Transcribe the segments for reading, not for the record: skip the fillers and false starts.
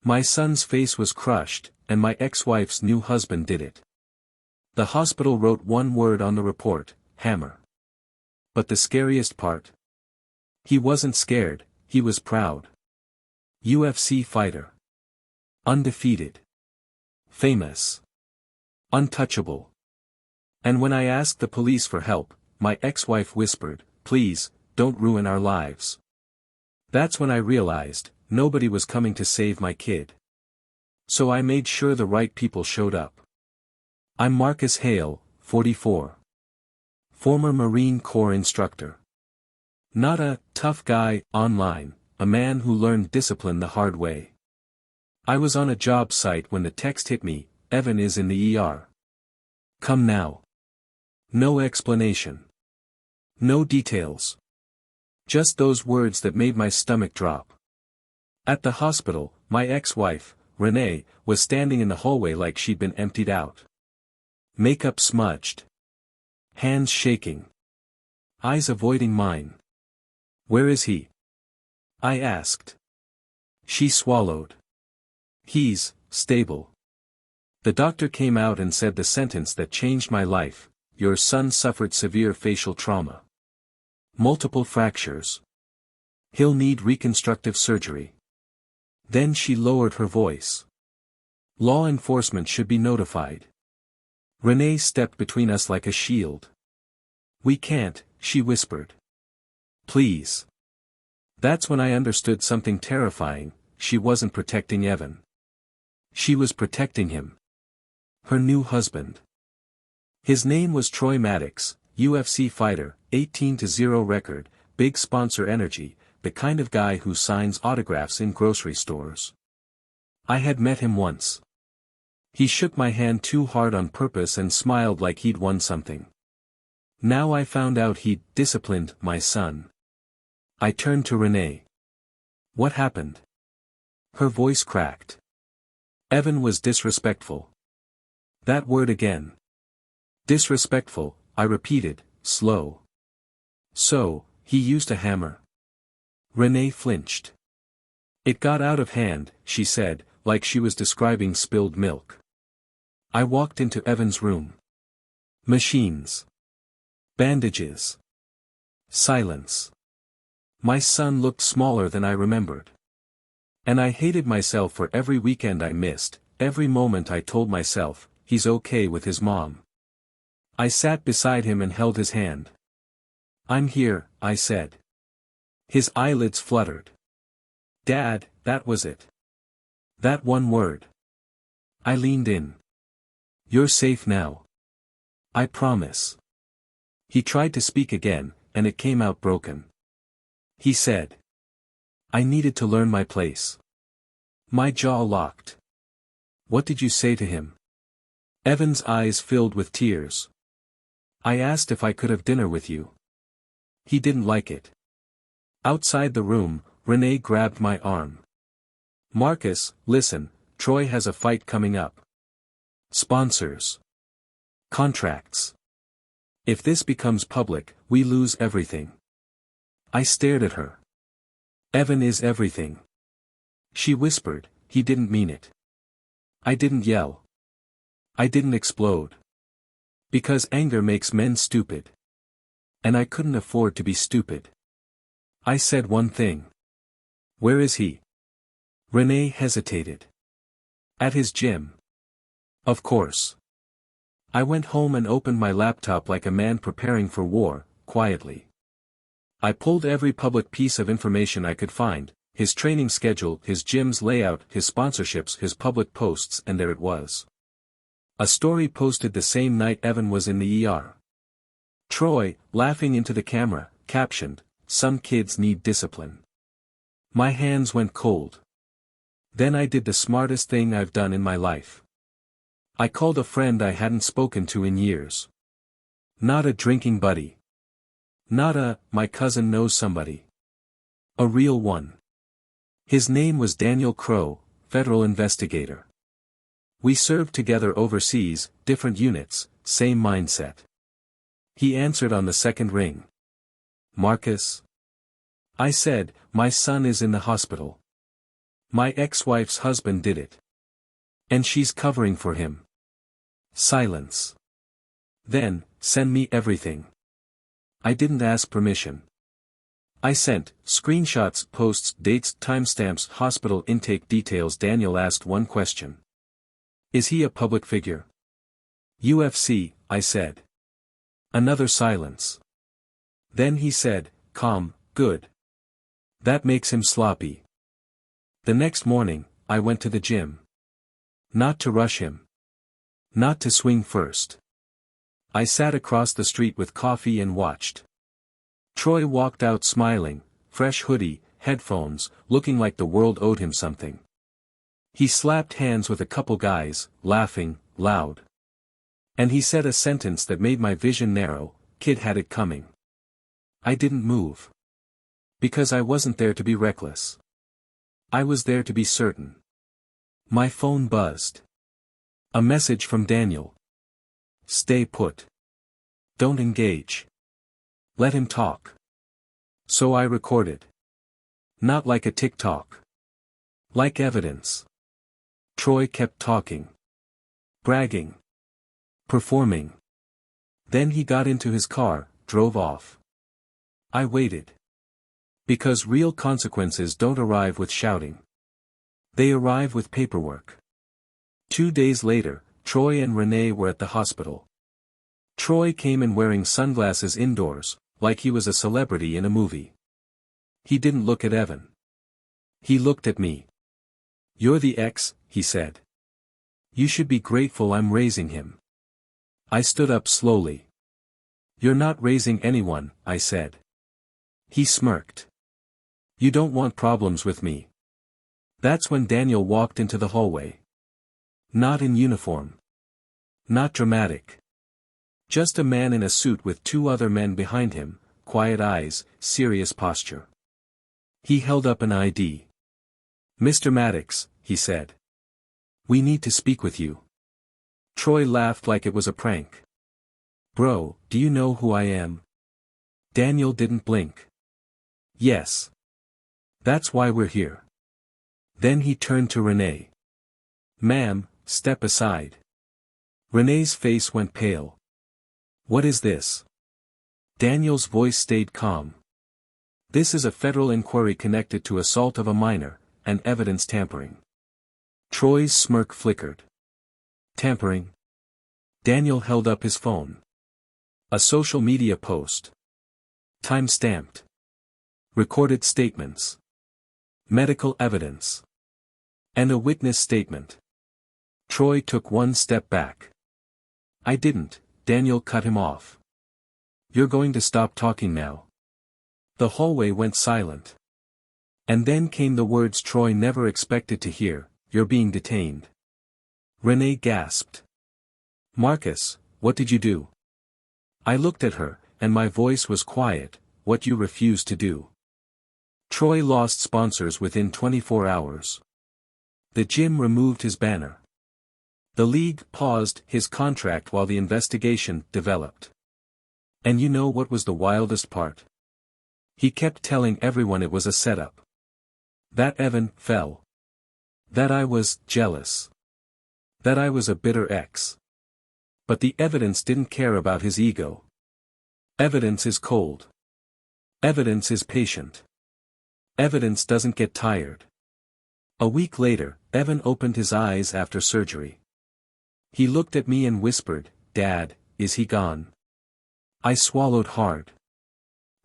My son's face was crushed, and my ex-wife's new husband did it. The hospital wrote one word on the report: hammer. But the scariest part? He wasn't scared, he was proud. UFC fighter. Undefeated. Famous. Untouchable. And when I asked the police for help, my ex-wife whispered, "Please, don't ruin our lives." That's when I realized, nobody was coming to save my kid. So I made sure the right people showed up. I'm Marcus Hale, 44. Former Marine Corps instructor. Not a tough guy online, a man who learned discipline the hard way. I was on a job site when the text hit me: Evan is in the ER. Come now. No explanation. No details. Just those words that made my stomach drop. At the hospital, my ex-wife, Renee, was standing in the hallway like she'd been emptied out. Makeup smudged. Hands shaking. Eyes avoiding mine. "Where is he?" I asked. She swallowed. "He's stable." The doctor came out and said the sentence that changed my life: "Your son suffered severe facial trauma. Multiple fractures. He'll need reconstructive surgery." Then she lowered her voice. "Law enforcement should be notified." Renee stepped between us like a shield. "We can't," she whispered. "Please." That's when I understood something terrifying: she wasn't protecting Evan. She was protecting him. Her new husband. His name was Troy Maddox, UFC fighter, 18-0 record, big sponsor energy, the kind of guy who signs autographs in grocery stores. I had met him once. He shook my hand too hard on purpose and smiled like he'd won something. Now I found out he'd disciplined my son. I turned to Renee. "What happened?" Her voice cracked. "Evan was disrespectful." That word again. "Disrespectful," I repeated, slow. "So, he used a hammer?" Renee flinched. "It got out of hand," she said, like she was describing spilled milk. I walked into Evan's room. Machines. Bandages. Silence. My son looked smaller than I remembered. And I hated myself for every weekend I missed, every moment I told myself, he's okay with his mom. I sat beside him and held his hand. "I'm here," I said. His eyelids fluttered. "Dad," that was it. That one word. I leaned in. "You're safe now. I promise." He tried to speak again, and it came out broken. He said, "I needed to learn my place." My jaw locked. "What did you say to him?" Evan's eyes filled with tears. "I asked if I could have dinner with you. He didn't like it." Outside the room, Renee grabbed my arm. "Marcus, listen, Troy has a fight coming up. Sponsors. Contracts. If this becomes public, we lose everything." I stared at her. "Evan is everything." She whispered, "He didn't mean it." I didn't yell. I didn't explode. Because anger makes men stupid. And I couldn't afford to be stupid. I said one thing. "Where is he?" Renee hesitated. "At his gym." "Of course." I went home and opened my laptop like a man preparing for war, quietly. I pulled every public piece of information I could find: his training schedule, his gym's layout, his sponsorships, his public posts, and there it was. A story posted the same night Evan was in the ER. Troy, laughing into the camera, captioned, "Some kids need discipline." My hands went cold. Then I did the smartest thing I've done in my life. I called a friend I hadn't spoken to in years. Not a drinking buddy. Not a, "my cousin knows somebody." A real one. His name was Daniel Crow, federal investigator. We served together overseas, different units, same mindset. He answered on the second ring. "Marcus?" I said, "My son is in the hospital." My ex-wife's husband did it. And she's covering for him. Silence. Then, send me everything. I didn't ask permission. I sent, screenshots, posts, dates, timestamps, hospital intake details. Daniel asked one question. Is he a public figure? UFC, I said. Another silence. Then he said, calm, good. That makes him sloppy. The next morning, I went to the gym. Not to rush him. Not to swing first. I sat across the street with coffee and watched. Troy walked out smiling, fresh hoodie, headphones, looking like the world owed him something. He slapped hands with a couple guys, laughing, loud. And he said a sentence that made my vision narrow, kid had it coming. I didn't move. Because I wasn't there to be reckless. I was there to be certain. My phone buzzed. A message from Daniel. Stay put. Don't engage. Let him talk. So I recorded. Not like a TikTok. Like evidence. Troy kept talking. Bragging. Performing. Then he got into his car, drove off. I waited. Because real consequences don't arrive with shouting. They arrive with paperwork. 2 days later, Troy and Renee were at the hospital. Troy came in wearing sunglasses indoors, like he was a celebrity in a movie. He didn't look at Evan. He looked at me. You're the ex, he said. You should be grateful I'm raising him. I stood up slowly. You're not raising anyone, I said. He smirked. You don't want problems with me. That's when Daniel walked into the hallway. Not in uniform. Not dramatic. Just a man in a suit with 2 other men behind him, quiet eyes, serious posture. He held up an ID. Mr. Maddox, he said. We need to speak with you. Troy laughed like it was a prank. Bro, do you know who I am? Daniel didn't blink. Yes. That's why we're here. Then he turned to Renee. Ma'am, step aside. Renee's face went pale. What is this? Daniel's voice stayed calm. This is a federal inquiry connected to assault of a minor, and evidence tampering. Troy's smirk flickered. Tampering? Daniel held up his phone. A social media post. Time-stamped. Recorded statements. Medical evidence. And a witness statement. Troy took 1 step back. I didn't, Daniel cut him off. You're going to stop talking now. The hallway went silent. And then came the words Troy never expected to hear, you're being detained. Renee gasped. Marcus, what did you do? I looked at her, and my voice was quiet, what you refused to do. Troy lost sponsors within 24 hours. The gym removed his banner. The league paused his contract while the investigation developed. And you know what was the wildest part? He kept telling everyone it was a setup. That Evan fell. That I was jealous. That I was a bitter ex. But the evidence didn't care about his ego. Evidence is cold. Evidence is patient. Evidence doesn't get tired. A week later, Evan opened his eyes after surgery. He looked at me and whispered, Dad, is he gone? I swallowed hard.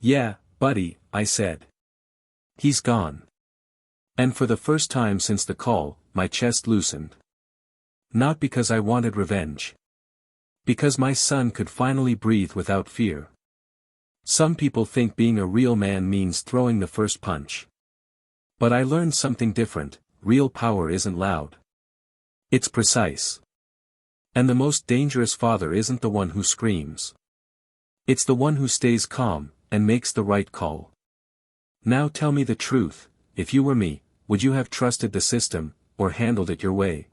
Yeah, buddy, I said. He's gone. And for the first time since the call, my chest loosened. Not because I wanted revenge. Because my son could finally breathe without fear. Some people think being a real man means throwing the first punch. But I learned something different, real power isn't loud. It's precise. And the most dangerous father isn't the one who screams. It's the one who stays calm, and makes the right call. Now tell me the truth, if you were me, would you have trusted the system, or handled it your way?